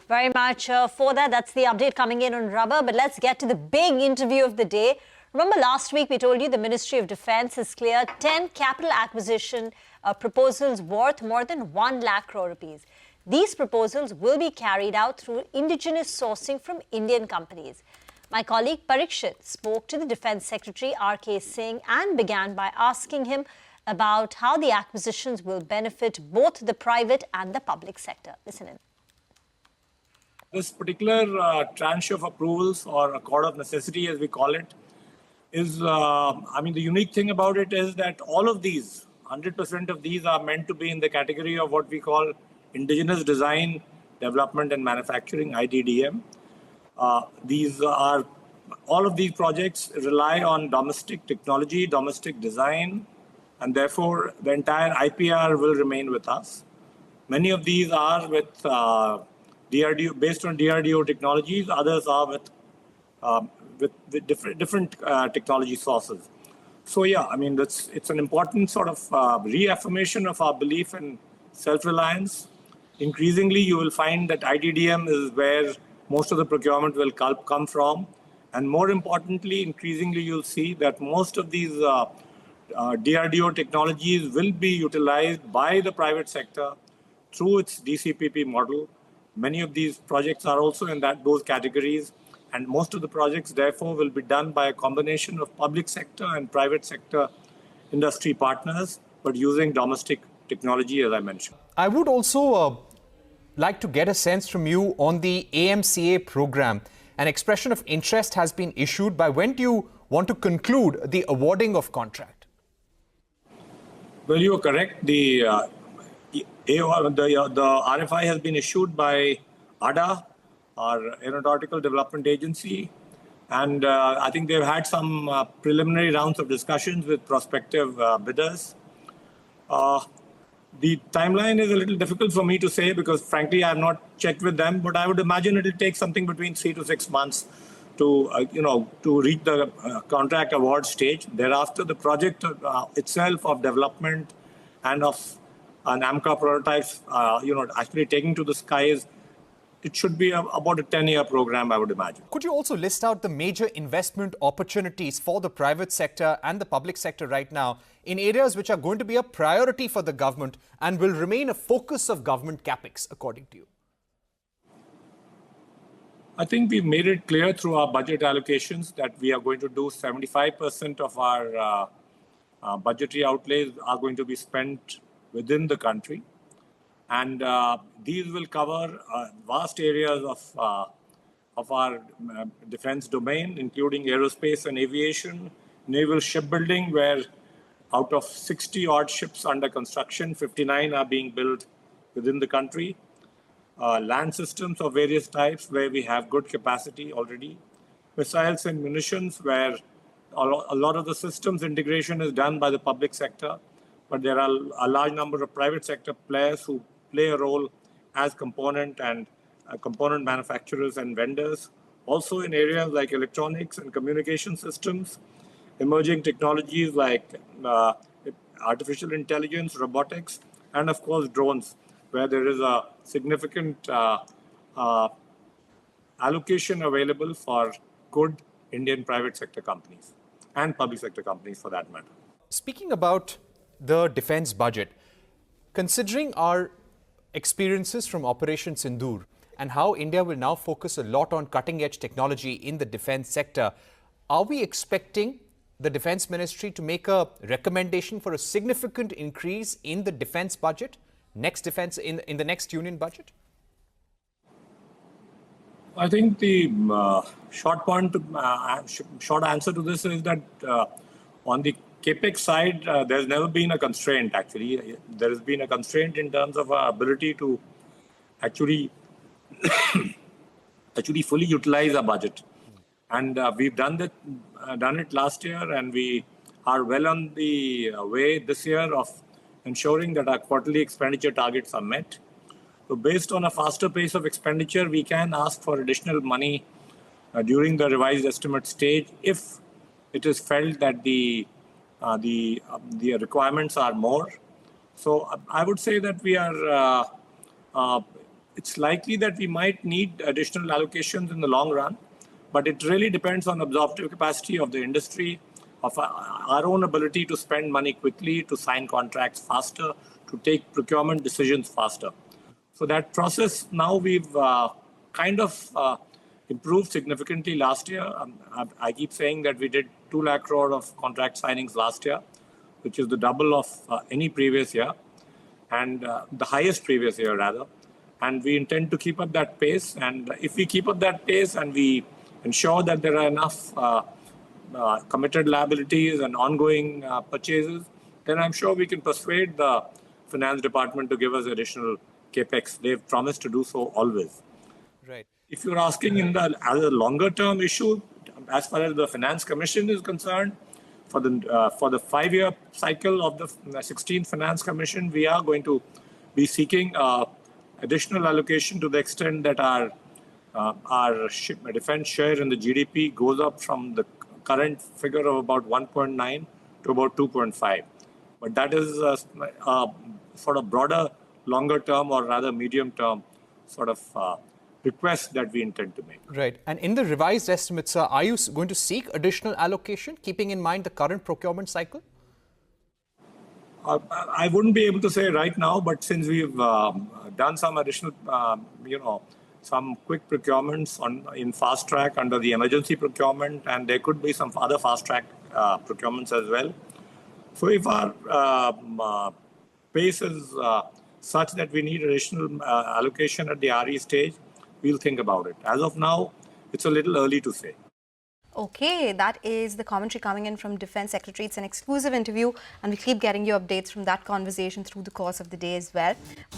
Very much for that. That's the update coming in on rubber. But let's get to the big interview of the day. Remember last week we told you the Ministry of Defence has cleared 10 capital acquisition proposals worth more than 1 lakh crore rupees. These proposals will be carried out through indigenous sourcing from Indian companies. My colleague Parikshit spoke to the Defence Secretary RK Singh and began by asking him about how the acquisitions will benefit both the private and the public sector. Listen in. This particular tranche of approvals, or accord of necessity as we call it, is, the unique thing about it is that all of these, 100% of these are meant to be in the category of what we call Indigenous Design, Development and Manufacturing, IDDM. All of these projects rely on domestic technology, domestic design, and therefore the entire IPR will remain with us. Many of these are with DRDO, based on DRDO technologies. Others are with different technology sources. So yeah, it's an important sort of reaffirmation of our belief in self-reliance. Increasingly, you will find that IDDM is where most of the procurement will come from. And more importantly, increasingly, you'll see that most of these DRDO technologies will be utilized by the private sector through its DCPP model. Many of these projects are also in those categories. And most of the projects, therefore, will be done by a combination of public sector and private sector industry partners, but using domestic technology, as I mentioned. I would also like to get a sense from you on the AMCA program. An expression of interest has been issued. By when do you want to conclude the awarding of contract? Well, you are correct. The RFI has been issued by ADA, our Aeronautical Development Agency, and I think they've had some preliminary rounds of discussions with prospective bidders. The timeline is a little difficult for me to say because, frankly, I have not checked with them, but I would imagine it will take something between 3 to 6 months to reach the contract award stage. Thereafter, the project itself of development and of an AMCA prototypes, actually taking to the skies, it should be about a 10-year program, I would imagine. Could you also list out the major investment opportunities for the private sector and the public sector right now in areas which are going to be a priority for the government and will remain a focus of government capex, according to you? I think we've made it clear through our budget allocations that we are going to do 75% of our budgetary outlays are going to be spent within the country. And these will cover vast areas of our defense domain, including aerospace and aviation, naval shipbuilding, where out of 60 odd ships under construction, 59 are being built within the country. Land systems of various types, where we have good capacity already. Missiles and munitions, where a lot of the systems integration is done by the public sector, but there are a large number of private sector players who play a role as component manufacturers and vendors. Also in areas like electronics and communication systems, emerging technologies like artificial intelligence, robotics, and of course drones, where there is a significant allocation available for good Indian private sector companies and public sector companies for that matter. Speaking about the defense budget, considering our experiences from Operation Sindoor and how India will now focus a lot on cutting-edge technology in the defense sector, are we expecting the Defense Ministry to make a recommendation for a significant increase in the defense budget in the next union budget? I think the short answer to this is that on the CAPEX side, there's never been a constraint, actually. There has been a constraint in terms of our ability to actually fully utilize our budget. And we've done it last year, and we are well on the way this year of ensuring that our quarterly expenditure targets are met. So based on a faster pace of expenditure, we can ask for additional money during the revised estimate stage if it is felt that the requirements are more. So I would say that we are it's likely that we might need additional allocations in the long run, but it really depends on absorptive capacity of the industry, of our own ability to spend money quickly, to sign contracts faster, to take procurement decisions faster. So that process now we've kind of improved significantly last year. I keep saying that we did 2 lakh crore of contract signings last year, which is the double of any previous year, and the highest previous year rather. And we intend to keep up that pace. And if we keep up that pace and we ensure that there are enough committed liabilities and ongoing purchases, then I'm sure we can persuade the finance department to give us additional capex. They've promised to do so always. Right. If you're asking as a longer term issue, as far as the Finance Commission is concerned, for the 5-year cycle of the 16th Finance Commission, we are going to be seeking additional allocation to the extent that our defense share in the GDP goes up from the current figure of about 1.9 to about 2.5. But that is a sort of broader, longer term, or rather medium term sort of request that we intend to make. Right. And in the revised estimates, sir, are you going to seek additional allocation, keeping in mind the current procurement cycle? I wouldn't be able to say right now, but since we've done some additional, some quick procurements in fast track under the emergency procurement, and there could be some other fast track procurements as well. So if our pace is such that we need additional allocation at the RE stage, we'll think about it. As of now, it's a little early to say. Okay, that is the commentary coming in from Defence Secretary. It's an exclusive interview and we keep getting you updates from that conversation through the course of the day as well.